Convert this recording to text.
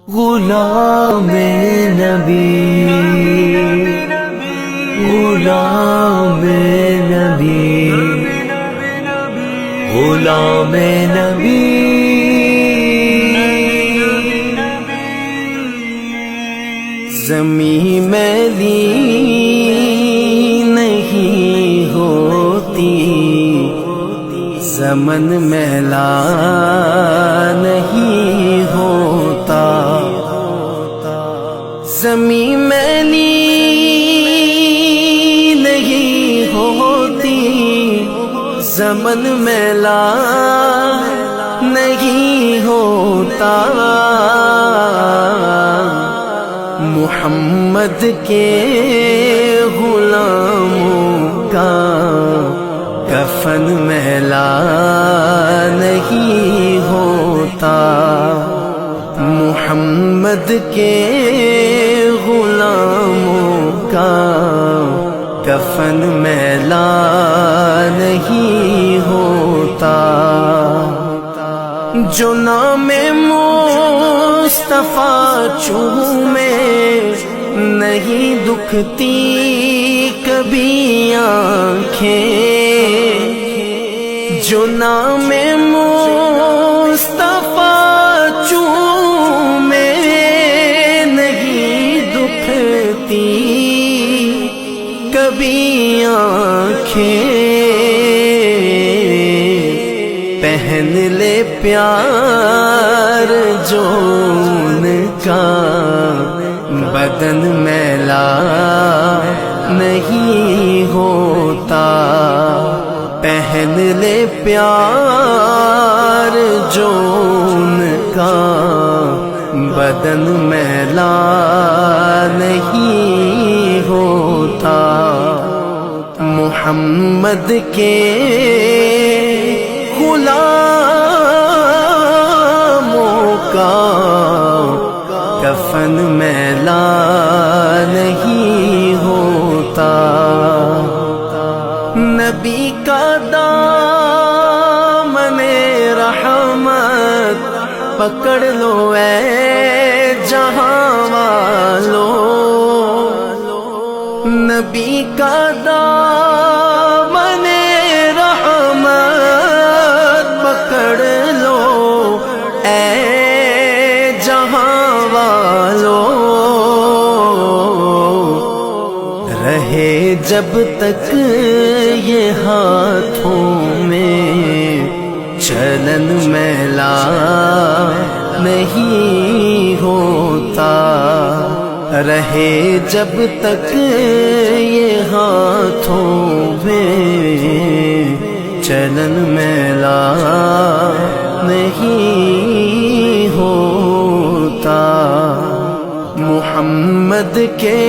غلام نبی غلام نبی غلام نبی زمین میلی نہیں ہوتی، زمن میلا نہیں ہوتا، زمین میلی نہیں ہوتی، زمن میلا نہیں ہوتا، محمد کے غلاموں کا کفن میلا نہیں ہوتا، محمد کے غلاموں کا کفن میلا نہیں ہوتا، جو نام مصطفیٰ چومے نہیں دکھتی کبھی آنکھیں، جو نام مصطفیٰ چومے نہیں دکھتی کبھی آنکھیں، پہن لے پیار جو ان کا بدن میلا نہیں ہوتا، پہن لے پیار جو ان کا بدن میلا نہیں ہوتا، محمد کے غلاموں کا کفن میلا نہیں ہوتا، نبی کا دامن رحمت پکڑ لو اے جہاں والو، نبی کا دامن رحمت پکڑ لو اے جہاں والو، رہے جب تک یہ ہاتھوں میں چلن میلا نہیں ہوتا، رہے جب تک یہ ہاتھوں میں چلن میلا نہیں ہوتا، محمد کے